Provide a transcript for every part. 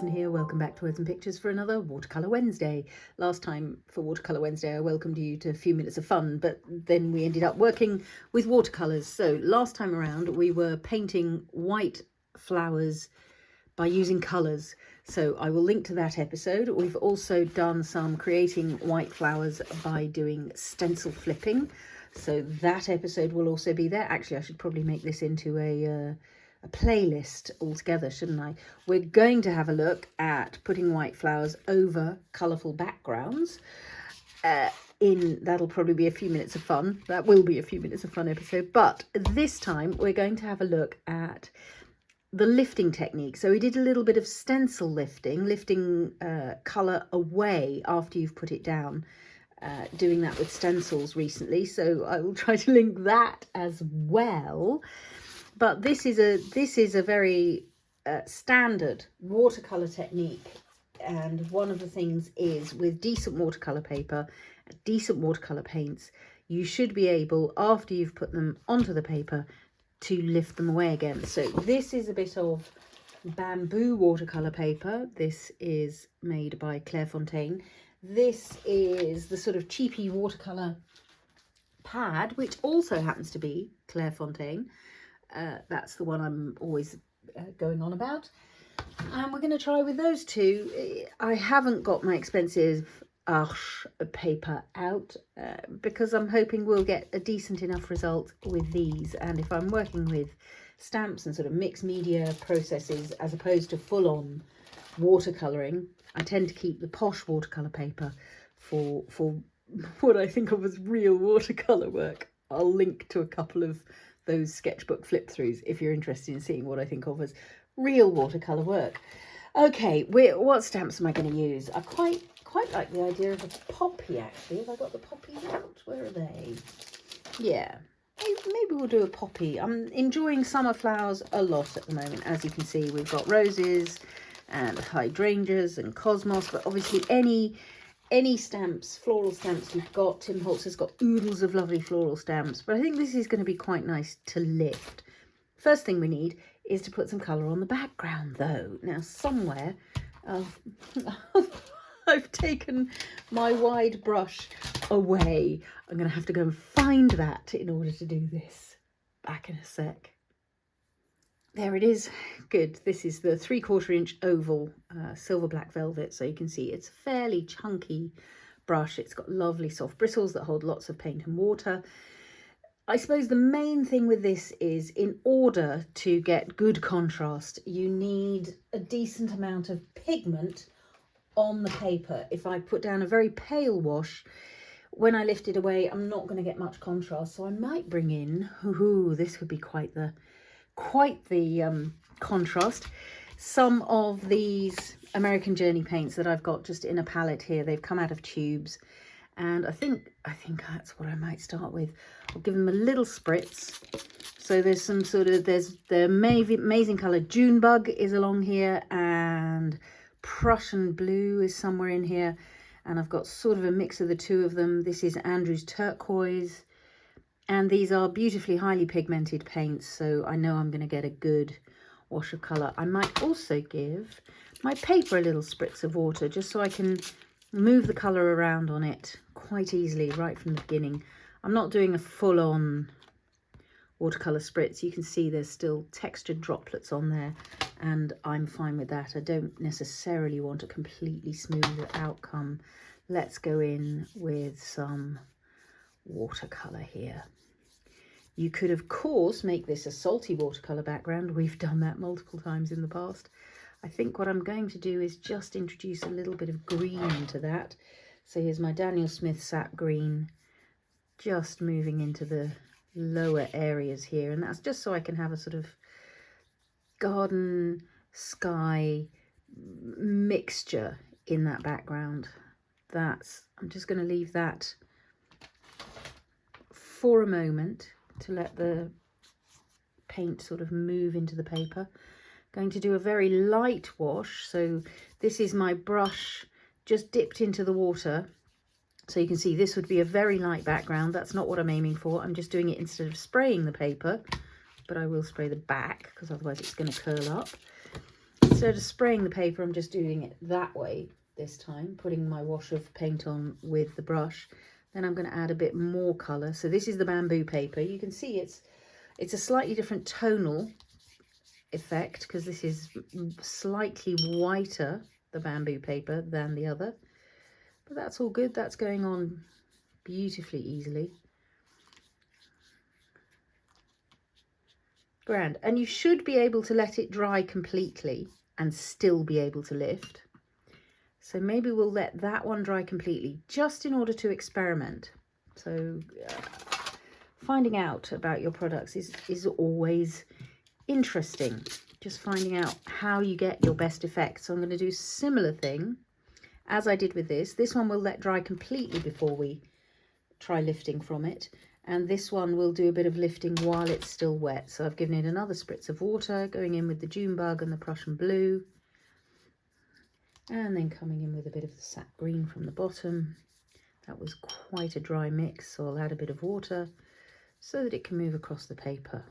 Alison here. Welcome back to Words and Pictures for another Watercolour Wednesday. Last time for Watercolour Wednesday I welcomed you to a few minutes of fun, but then we ended up working with watercolours. So last time around we were painting white flowers by using colours. So I will link to that episode. We've also done some creating white flowers by doing stencil flipping. So that episode will also be there. Actually, I should probably make this into a playlist altogether, shouldn't I? We're going to have a look at putting white flowers over colourful backgrounds. That'll probably be a few minutes of fun. That will be a few minutes of fun episode. But this time we're going to have a look at the lifting technique. So we did a little bit of stencil lifting colour away after you've put it down. Doing that with stencils recently, so I will try to link that as well. But this is a very standard watercolour technique, and one of the things is with decent watercolour paper, decent watercolour paints, you should be able, after you've put them onto the paper, to lift them away again. So this is a bit of bamboo watercolour paper. This is made by Clairefontaine. This is the sort of cheapy watercolour pad, which also happens to be Clairefontaine. That's the one I'm always going on about. And we're going to try with those two. I haven't got my expensive Archival paper out because I'm hoping we'll get a decent enough result with these. And if I'm working with stamps and sort of mixed media processes as opposed to full-on watercolouring, I tend to keep the posh watercolour paper for what I think of as real watercolour work. I'll link to a couple of those sketchbook flip-throughs if you're interested in seeing what I think of as real watercolour work. Okay, what stamps am I going to use? I quite like the idea of a poppy, actually. Have I got the poppies out? Where are they? Yeah, maybe we'll do a poppy. I'm enjoying summer flowers a lot at the moment. As you can see, we've got roses and hydrangeas and cosmos, but obviously any stamps, floral stamps you've got. Tim Holtz has got oodles of lovely floral stamps, but I think this is going to be quite nice to lift. First thing we need is to put some colour on the background, though. Now, somewhere I've taken my wide brush away. I'm going to have to go and find that in order to do this. Back in a sec. There it is. Good. This is the 3/4 inch oval silver black velvet. So you can see it's a fairly chunky brush. It's got lovely soft bristles that hold lots of paint and water. I suppose the main thing with this is, in order to get good contrast, you need a decent amount of pigment on the paper. If I put down a very pale wash, when I lift it away, I'm not going to get much contrast. So I might bring in, this could be quite the contrast, some of these American Journey paints that I've got just in a palette here. They've come out of tubes, and I think that's what I might start with. I'll give them a little spritz. So there's some sort of, there's the amazing colour Junebug is along here, and Prussian Blue is somewhere in here, and I've got sort of a mix of the two of them. This is Andrew's Turquoise. And these are beautifully highly pigmented paints, so I know I'm going to get a good wash of colour. I might also give my paper a little spritz of water, just so I can move the colour around on it quite easily right from the beginning. I'm not doing a full-on watercolour spritz. You can see there's still textured droplets on there, and I'm fine with that. I don't necessarily want a completely smooth outcome. Let's go in with some watercolour here. You could, of course, make this a salty watercolour background. We've done that multiple times in the past. I think what I'm going to do is just introduce a little bit of green into that. So here's my Daniel Smith sap green, just moving into the lower areas here. And that's just so I can have a sort of garden sky mixture in that background. I'm just going to leave that for a moment to let the paint sort of move into the paper. Going to do a very light wash. So this is my brush just dipped into the water. So you can see this would be a very light background. That's not what I'm aiming for. I'm just doing it instead of spraying the paper, but I will spray the back because otherwise it's going to curl up. instead of spraying the paper, I'm just doing it that way this time, putting my wash of paint on with the brush. Then I'm going to add a bit more colour. So this is the bamboo paper. You can see it's a slightly different tonal effect because this is slightly whiter, the bamboo paper, than the other. But that's all good. That's going on beautifully easily. Grand. And you should be able to let it dry completely and still be able to lift. So maybe we'll let that one dry completely just in order to experiment. So finding out about your products is always interesting. Just finding out how you get your best effect. So I'm going to do a similar thing as I did with this. This one will let dry completely before we try lifting from it. And this one will do a bit of lifting while it's still wet. So I've given it another spritz of water, going in with the Junebug and the Prussian Blue. And then coming in with a bit of the sap green from the bottom. That was quite a dry mix, so I'll add a bit of water so that it can move across the paper.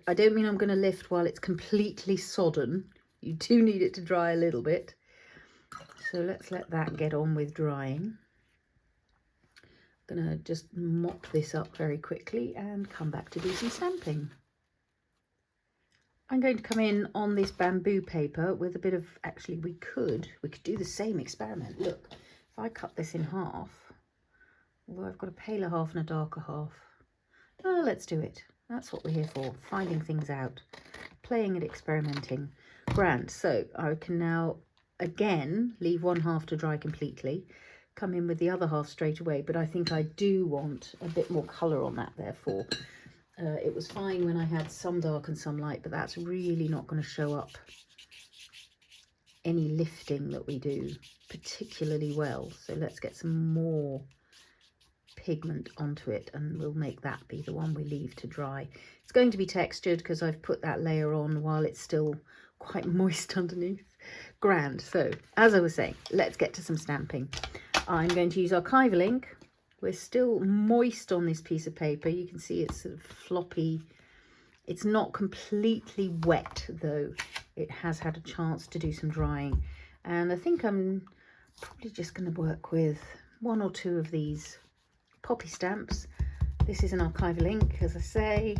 I don't mean I'm going to lift while it's completely sodden. You do need it to dry a little bit. So let's let that get on with drying. I'm going to just mop this up very quickly and come back to do some stamping. I'm going to come in on this bamboo paper with a bit of, actually we could do the same experiment. Look, if I cut this in half, although I've got a paler half and a darker half. Oh, let's do it. That's what we're here for, finding things out, playing and experimenting. Grand. So I can now again leave one half to dry completely, come in with the other half straight away, but I think I do want a bit more colour on that therefore. It was fine when I had some dark and some light, but that's really not going to show up any lifting that we do particularly well. So let's get some more pigment onto it and we'll make that be the one we leave to dry. It's going to be textured because I've put that layer on while it's still quite moist underneath. Grand. So as I was saying, let's get to some stamping. I'm going to use Archival ink. We're still moist on this piece of paper. You can see it's sort of floppy. It's not completely wet though. It has had a chance to do some drying. And I think I'm probably just going to work with one or two of these poppy stamps. This is an Archival ink, as I say.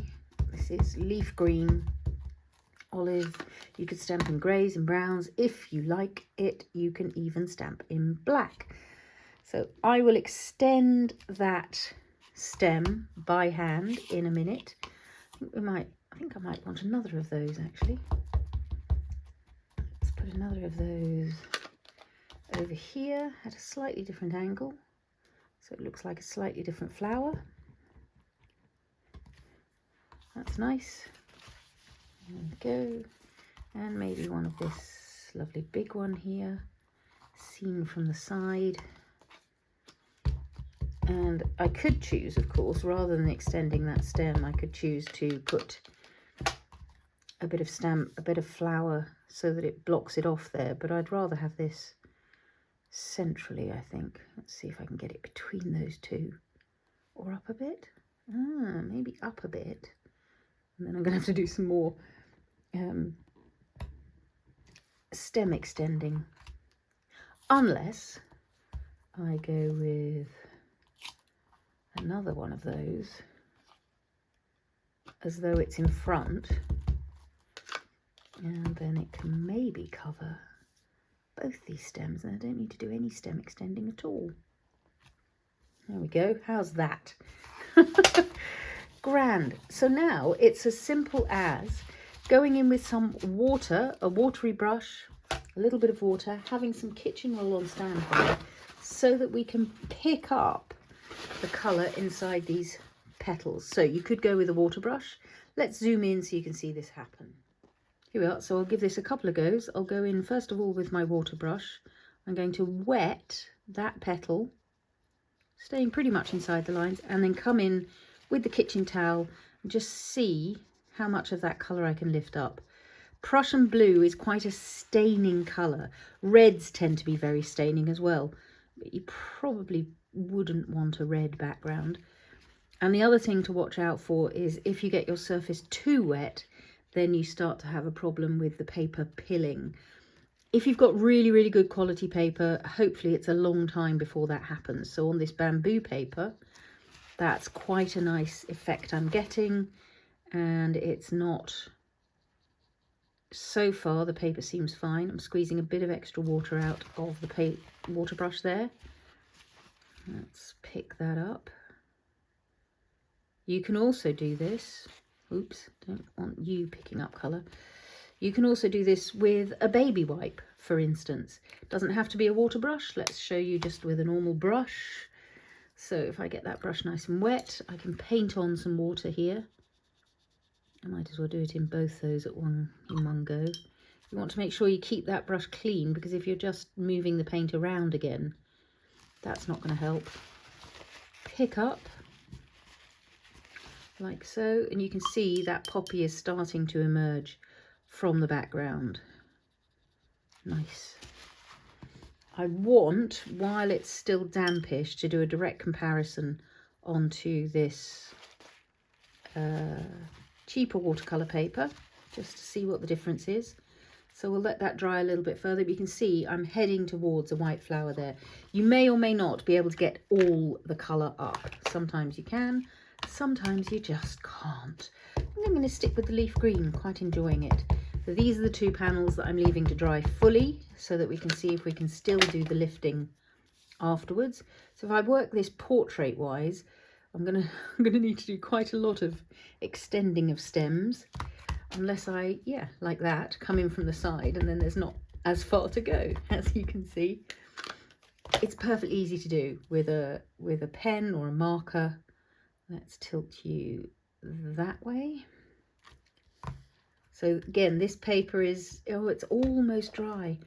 This is leaf green, olive. You could stamp in greys and browns. If you like it, you can even stamp in black. So I will extend that stem by hand in a minute. I think I might want another of those actually. Let's put another of those over here at a slightly different angle. So it looks like a slightly different flower. That's nice. There we go. And maybe one of this lovely big one here, seen from the side. And I could choose, of course, rather than extending that stem, I could choose to put a bit of stamp, a bit of flower so that it blocks it off there. But I'd rather have this centrally, I think. Let's see if I can get it between those two. Or up a bit. Maybe up a bit. And then I'm going to have to do some more stem extending. Unless I go with another one of those as though it's in front, and then it can maybe cover both these stems and I don't need to do any stem extending at all. There we go. How's that? Grand. So now it's as simple as going in with some water, a watery brush, a little bit of water, having some kitchen roll on standby so that we can pick up the colour inside these petals. So you could go with a water brush. Let's zoom in so you can see this happen. Here we are. So I'll give this a couple of goes. I'll go in first of all with my water brush. I'm going to wet that petal, staying pretty much inside the lines, and then come in with the kitchen towel and just see how much of that colour I can lift up. Prussian blue is quite a staining colour. Reds tend to be very staining as well, but you probably wouldn't want a red background. And the other thing to watch out for is if you get your surface too wet, then you start to have a problem with the paper pilling. If you've got really, really good quality paper, hopefully it's a long time before that happens. So on this bamboo paper, that's quite a nice effect I'm getting, and it's not, so far the paper seems fine. I'm squeezing a bit of extra water out of the water brush there. Let's pick that up. You can also do this, oops, don't want you picking up colour. You can also do this with a baby wipe, for instance. It doesn't have to be a water brush. Let's show you just with a normal brush. So if I get that brush nice and wet, I can paint on some water here. I might as well do it in both those in one go. You want to make sure you keep that brush clean, because if you're just moving the paint around again, that's not going to help. Pick up like so, and you can see that poppy is starting to emerge from the background. Nice. I want, while it's still dampish, to do a direct comparison onto this cheaper watercolour paper, just to see what the difference is. So we'll let that dry a little bit further. But you can see I'm heading towards a white flower there. You may or may not be able to get all the colour up. Sometimes you can, sometimes you just can't. I'm going to stick with the leaf green, quite enjoying it. So these are the two panels that I'm leaving to dry fully, so that we can see if we can still do the lifting afterwards. So if I work this portrait wise, I'm gonna need to do quite a lot of extending of stems, unless I, yeah, like that, come in from the side, and then there's not as far to go, as you can see. It's perfectly easy to do with a pen or a marker. Let's tilt you that way. So again, this paper is, oh, it's almost dry.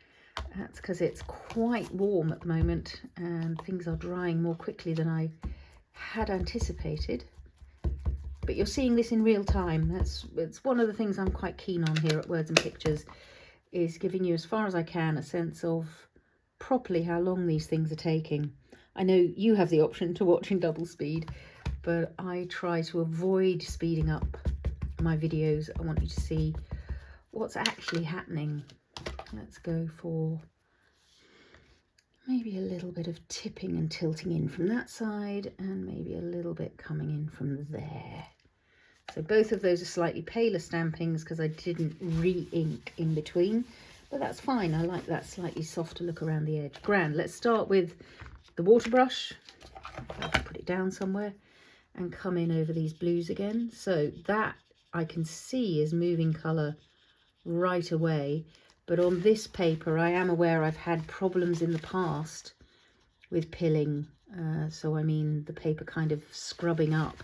That's because it's quite warm at the moment, and things are drying more quickly than I had anticipated. But you're seeing this in real time. It's one of the things I'm quite keen on here at Words and Pictures, is giving you, as far as I can, a sense of properly how long these things are taking. I know you have the option to watch in double speed, but I try to avoid speeding up my videos. I want you to see what's actually happening. Let's go for maybe a little bit of tipping and tilting in from that side, and maybe a little bit coming in from there. So both of those are slightly paler stampings because I didn't re-ink in between, but that's fine. I like that slightly softer look around the edge. Grand. Let's start with the water brush. I'll put it down somewhere and come in over these blues again. So that I can see is moving colour right away, but on this paper I am aware I've had problems in the past with pilling, so I mean the paper kind of scrubbing up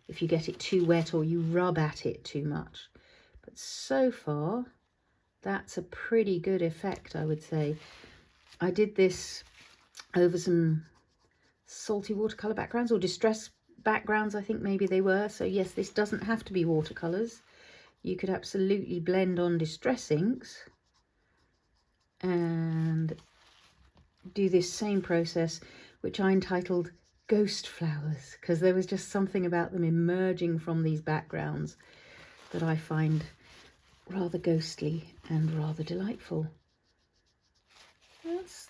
if you get it too wet or you rub at it too much. But so far that's a pretty good effect, I would say. I did this over some salty watercolour backgrounds, or distress backgrounds, I think maybe they were. So yes, this doesn't have to be watercolours. You could absolutely blend on distress inks and do this same process, which I entitled Ghost Flowers, because there was just something about them emerging from these backgrounds that I find rather ghostly and rather delightful.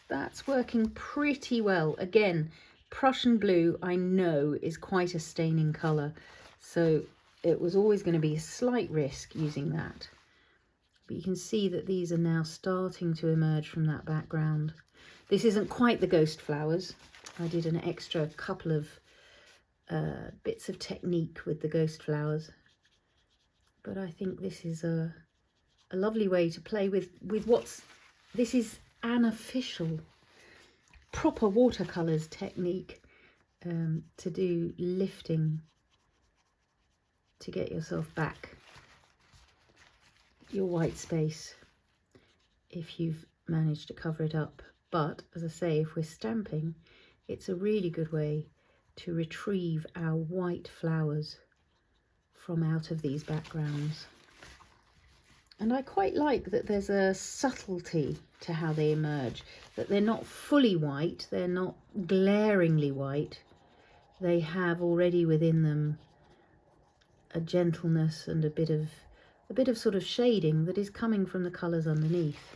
That's working pretty well. Again, Prussian Blue I know is quite a staining colour, so it was always going to be a slight risk using that. But you can see that these are now starting to emerge from that background. This isn't quite the ghost flowers. I did an extra couple of bits of technique with the ghost flowers. But I think this is a lovely way to play with what's... This is an official, proper watercolours technique to do lifting, to get yourself back your white space if you've managed to cover it up. But as I say, if we're stamping, it's a really good way to retrieve our white flowers from out of these backgrounds. And I quite like that there's a subtlety to how they emerge, that they're not fully white, they're not glaringly white. They have already within them a gentleness and a bit of a bit of sort of shading that is coming from the colours underneath.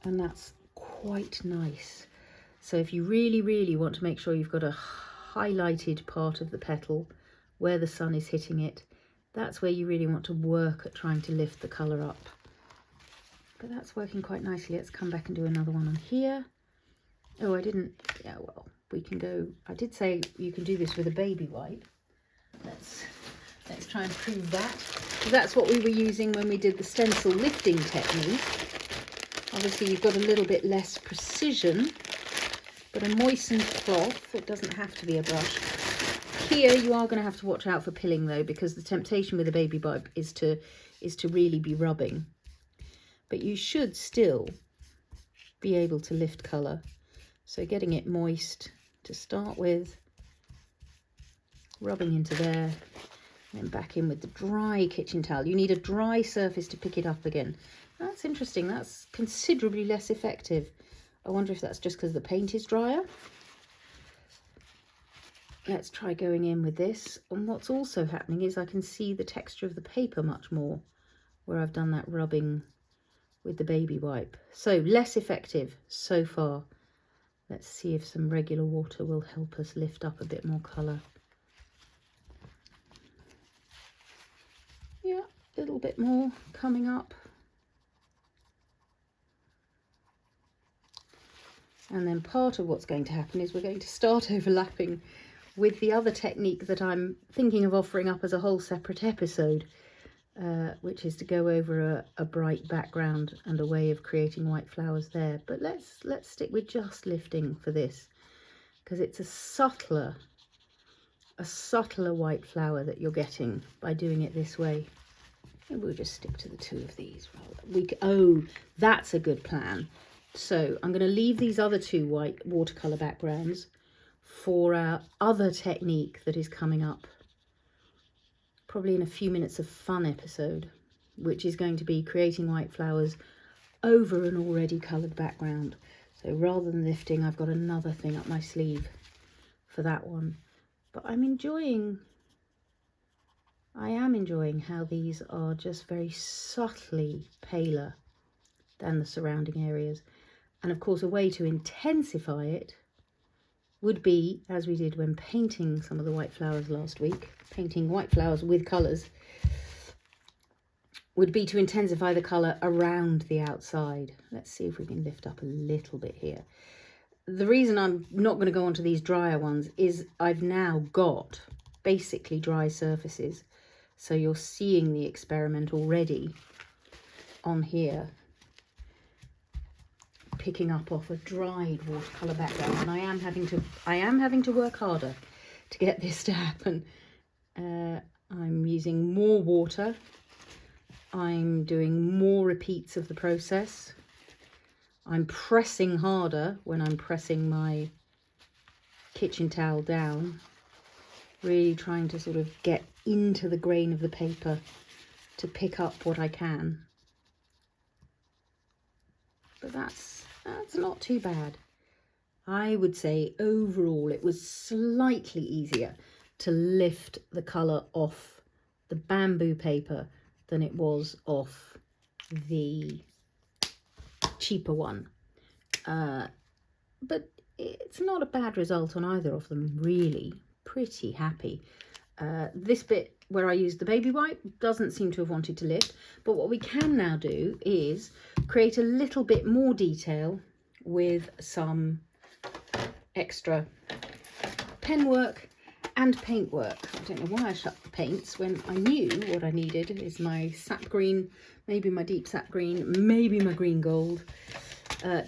And that's quite nice. So if you really, really want to make sure you've got a highlighted part of the petal where the sun is hitting it, that's where you really want to work at trying to lift the colour up. But that's working quite nicely. Let's come back and do another one on here. Oh, I didn't, yeah, well, we can go, I did say you can do this with a baby wipe. Let's try and prove that. So that's what we were using when we did the stencil lifting technique. Obviously you've got a little bit less precision, but a moistened cloth, it doesn't have to be a brush. Here you are going to have to watch out for pilling though, because the temptation with a baby wipe is to really be rubbing. But you should still be able to lift colour. So getting it moist to start with, rubbing into there, and then back in with the dry kitchen towel. You need a dry surface to pick it up again. That's interesting, that's considerably less effective. I wonder if that's just because the paint is drier. Let's try going in with this. And what's also happening is I can see the texture of the paper much more where I've done that rubbing with the baby wipe. So less effective so far. Let's see if some regular water will help us lift up a bit more colour. Yeah, a little bit more coming up. And then part of what's going to happen is we're going to start overlapping with the other technique that I'm thinking of offering up as a whole separate episode, which is to go over a bright background and a way of creating white flowers there. But let's stick with just lifting for this, because it's a subtler white flower that you're getting by doing it this way. Maybe we'll just stick to the two of these. Oh, that's a good plan. So I'm going to leave these other two white watercolour backgrounds for our other technique that is coming up, probably in a few minutes of fun episode, which is going to be creating white flowers over an already coloured background. So rather than lifting, I've got another thing up my sleeve for that one. But I am enjoying how these are just very subtly paler than the surrounding areas. And of course, a way to intensify it would be, as we did when painting some of the white flowers last week, painting white flowers with colours, would be to intensify the colour around the outside. Let's see if we can lift up a little bit here. The reason I'm not going to go on to these drier ones is I've now got basically dry surfaces. So you're seeing the experiment already on here, picking up off a dried watercolour background, and I am having to work harder to get this to happen. I'm using more water. I'm doing more repeats of the process. I'm pressing harder when I'm pressing my kitchen towel down, really trying to sort of get into the grain of the paper to pick up what I can. But that's not too bad. I would say overall it was slightly easier to lift the colour off the bamboo paper than it was off the cheaper one. But it's not a bad result on either of them, really. Pretty happy. This bit where I used the baby wipe doesn't seem to have wanted to lift, but what we can now do is create a little bit more detail with some extra pen work and paint work. I don't know why I shut the paints when I knew what I needed is my sap green, maybe my deep sap green, maybe my green gold,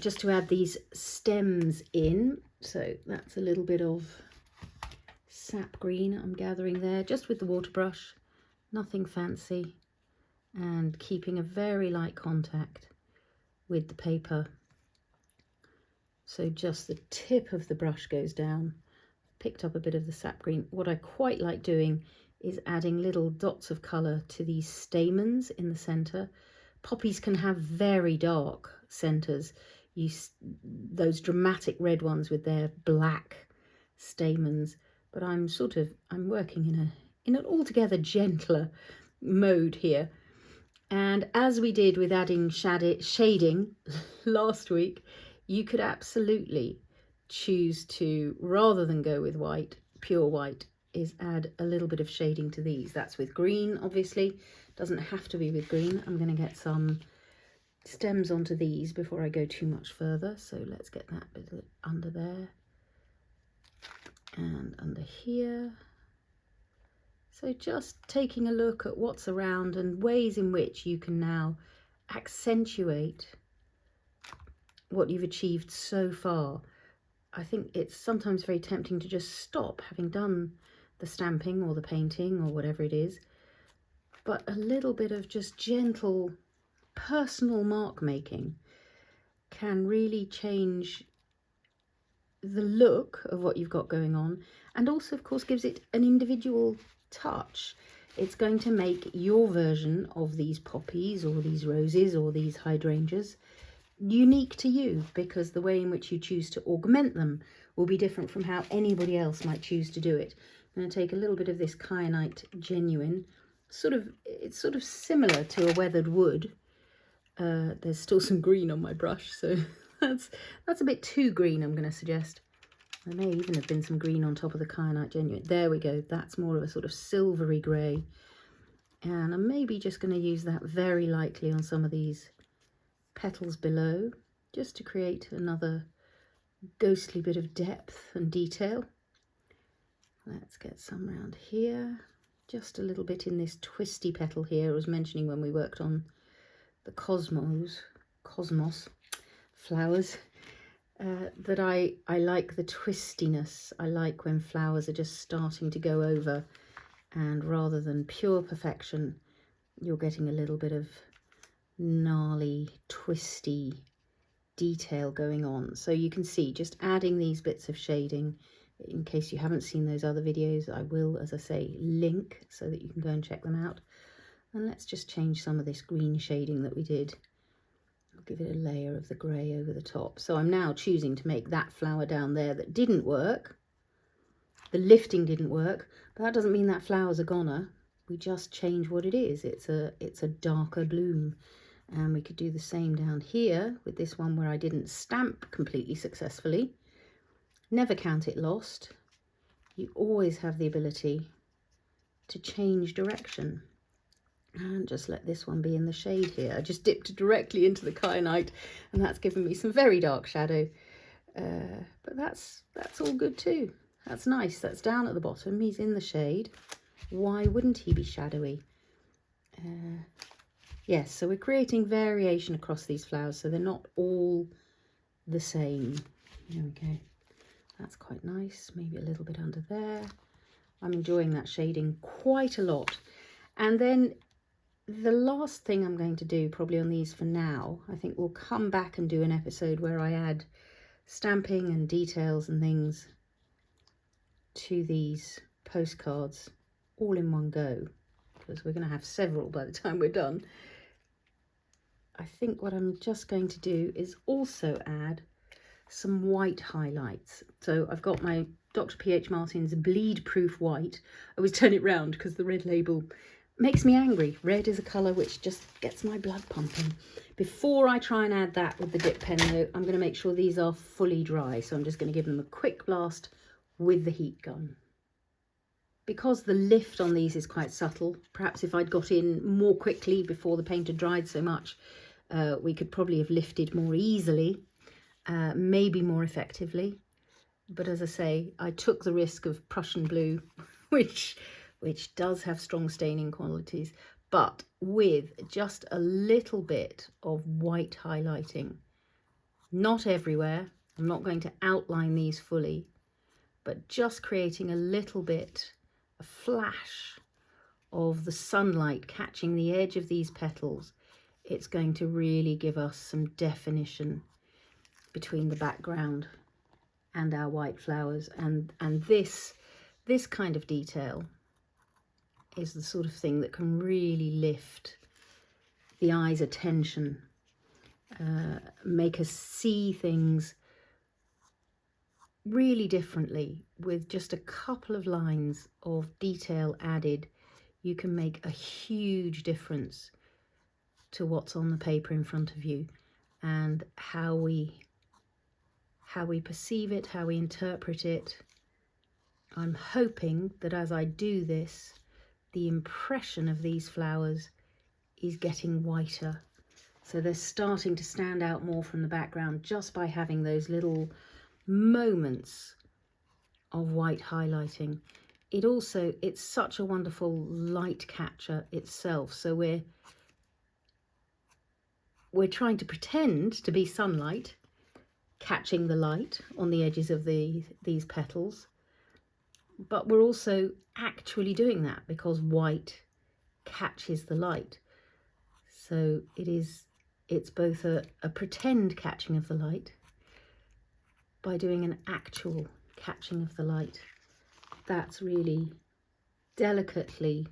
just to add these stems in. So that's a little bit of sap green I'm gathering there, just with the water brush, nothing fancy, and keeping a very light contact with the paper. So just the tip of the brush goes down. Picked up a bit of the sap green. What I quite like doing is adding little dots of colour to these stamens in the centre. Poppies can have very dark centres. Those dramatic red ones with their black stamens. But I'm working in an altogether gentler mode here. And as we did with adding shading last week, you could absolutely choose to, rather than go with white, pure white, is add a little bit of shading to these. That's with green, obviously. Doesn't have to be with green. I'm going to get some stems onto these before I go too much further. So let's get that bit under there and under here. So just taking a look at what's around and ways in which you can now accentuate what you've achieved so far. I think it's sometimes very tempting to just stop having done the stamping or the painting or whatever it is, but a little bit of just gentle personal mark making can really change the look of what you've got going on, and also of course gives it an individual touch. It's going to make your version of these poppies or these roses or these hydrangeas unique to you, because the way in which you choose to augment them will be different from how anybody else might choose to do it. I'm going to take a little bit of this Kyanite Genuine. It's sort of similar to a weathered wood. There's still some green on my brush, so that's a bit too green, I'm going to suggest. There may even have been some green on top of the Kyanite Genuine. There we go. That's more of a sort of silvery grey. And I'm maybe just going to use that very lightly on some of these petals below, just to create another ghostly bit of depth and detail. Let's get some around here. Just a little bit in this twisty petal here I was mentioning when we worked on the cosmos flowers. That I like the twistiness. I like when flowers are just starting to go over, and rather than pure perfection, you're getting a little bit of gnarly, twisty detail going on. So you can see, just adding these bits of shading, in case you haven't seen those other videos, I will, as I say, link so that you can go and check them out. And let's just change some of this green shading that we did. I'll give it a layer of the grey over the top. So I'm now choosing to make that flower down there that didn't work. The lifting didn't work, but that doesn't mean that flower's a goner. We just change what it is. It's a darker bloom. And we could do the same down here with this one where I didn't stamp completely successfully. Never count it lost. You always have the ability to change direction. And just let this one be in the shade here. I just dipped directly into the Kyanite, and that's given me some very dark shadow. But that's all good too. That's nice. That's down at the bottom. He's in the shade. Why wouldn't he be shadowy? Yes, so we're creating variation across these flowers, so they're not all the same. There we go. That's quite nice. Maybe a little bit under there. I'm enjoying that shading quite a lot. And then the last thing I'm going to do probably on these for now, I think we'll come back and do an episode where I add stamping and details and things to these postcards all in one go, because we're going to have several by the time we're done. I think what I'm just going to do is also add some white highlights. So I've got my Dr. P.H.Martin's Bleedproof white. I always turn it round because the red label makes me angry. Red is a colour which just gets my blood pumping. Before I try and add that with the dip pen though, I'm going to make sure these are fully dry. So I'm just going to give them a quick blast with the heat gun. Because the lift on these is quite subtle, perhaps if I'd got in more quickly before the paint had dried so much, we could probably have lifted more easily, maybe more effectively. But as I say, I took the risk of Prussian Blue, which does have strong staining qualities, but with just a little bit of white highlighting. Not everywhere. I'm not going to outline these fully, but just creating a little bit, a flash of the sunlight catching the edge of these petals. It's going to really give us some definition between the background and our white flowers. And this kind of detail is the sort of thing that can really lift the eye's attention, make us see things really differently with just a couple of lines of detail added. you can make a huge difference to what's on the paper in front of you and how we perceive it, how we interpret it. I'm hoping that as I do this, the impression of these flowers is getting whiter. So they're starting to stand out more from the background just by having those little moments of white highlighting. It's such a wonderful light catcher itself. So we're trying to pretend to be sunlight, catching the light on the edges of these petals, but we're also actually doing that because white catches the light. So it's both a pretend catching of the light by doing an actual catching of the light. That's really delicately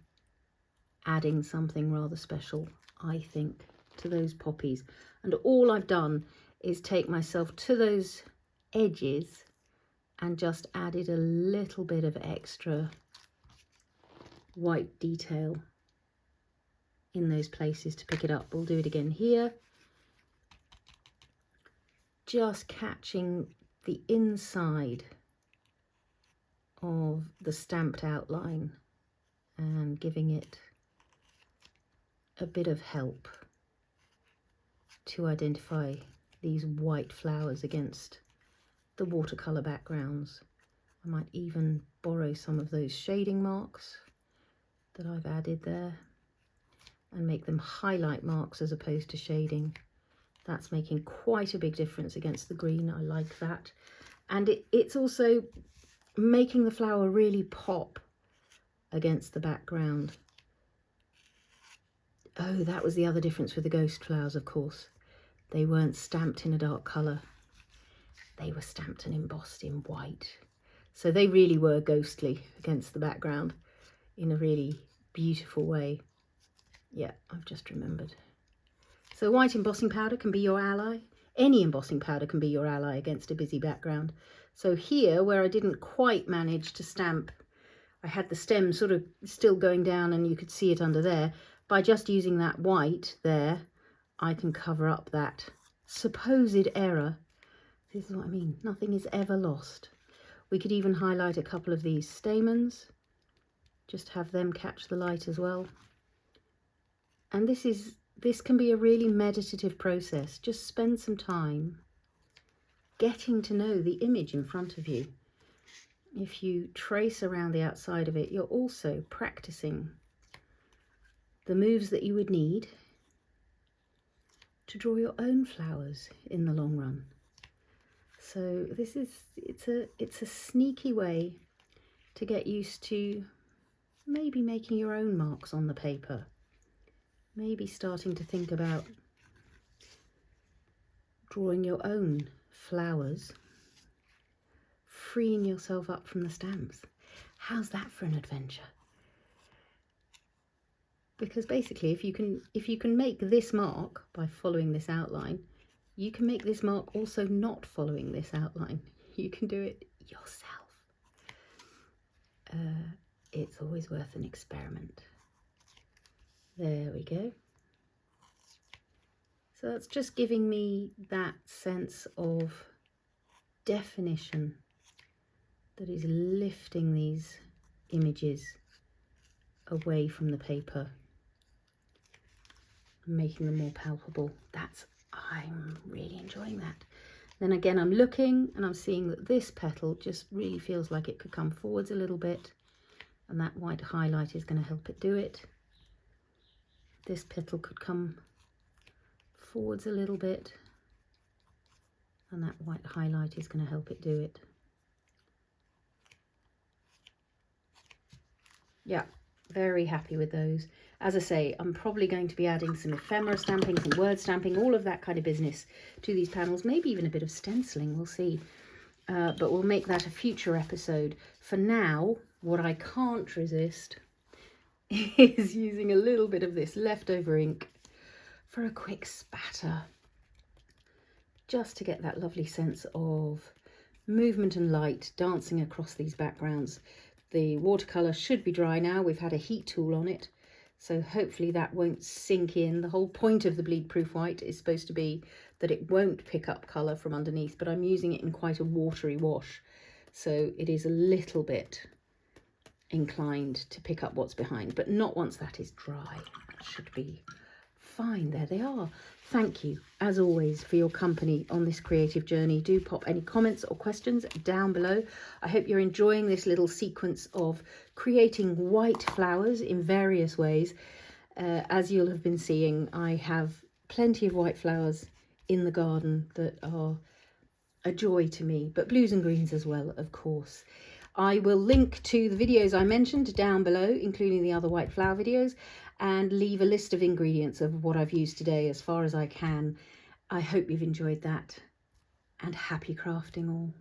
adding something rather special, I think, to those poppies. And all I've done is take myself to those edges and just added a little bit of extra white detail in those places to pick it up. We'll do it again here. Just catching the inside of the stamped outline and giving it a bit of help to identify these white flowers against the watercolour backgrounds. I might even borrow some of those shading marks that I've added there and make them highlight marks as opposed to shading. That's making quite a big difference against the green. I like that. And it's also making the flower really pop against the background. Oh, that was the other difference with the ghost flowers, of course. They weren't stamped in a dark colour. They were stamped and embossed in white. So they really were ghostly against the background in a really beautiful way. Yeah, I've just remembered. So white embossing powder can be your ally. Any embossing powder can be your ally against a busy background. So here, where I didn't quite manage to stamp, I had the stem sort of still going down and you could see it under there. By just using that white there, I can cover up that supposed error. This is what I mean. Nothing is ever lost. We could even highlight a couple of these stamens. Just have them catch the light as well. And this can be a really meditative process. Just spend some time getting to know the image in front of you. If you trace around the outside of it, you're also practicing the moves that you would need to draw your own flowers in the long run. So it's a sneaky way to get used to maybe making your own marks on the paper. Maybe starting to think about drawing your own flowers, freeing yourself up from the stamps. How's that for an adventure? Because basically, if you can make this mark by following this outline, you can make this mark also not following this outline. You can do it yourself. It's always worth an experiment. There we go. So that's just giving me that sense of definition that is lifting these images away from the paper, making them more palpable. I'm really enjoying that. Then again, I'm looking and I'm seeing that this petal just really feels like it could come forwards a little bit, and that white highlight is going to help it do it. This petal could come forwards a little bit, and that white highlight is going to help it do it. Yeah, very happy with those. As I say, I'm probably going to be adding some ephemera stamping, some word stamping, all of that kind of business to these panels, maybe even a bit of stenciling, we'll see. But we'll make that a future episode. For now, what I can't resist is using a little bit of this leftover ink for a quick spatter, just to get that lovely sense of movement and light dancing across these backgrounds. The watercolour should be dry now. We've had a heat tool on it, so hopefully that won't sink in. The whole point of the Bleedproof white is supposed to be that it won't pick up colour from underneath, but I'm using it in quite a watery wash, so it is a little bit inclined to pick up what's behind, but not once that is dry. That should be fine. There they are. Thank you, as always, for your company on this creative journey. Do pop any comments or questions down below. I hope you're enjoying this little sequence of creating white flowers in various ways. As you'll have been seeing, I have plenty of white flowers in the garden that are a joy to me, but blues and greens as well, of course. I will link to the videos I mentioned down below, including the other white flower videos, and leave a list of ingredients of what I've used today as far as I can. I hope you've enjoyed that, and happy crafting all.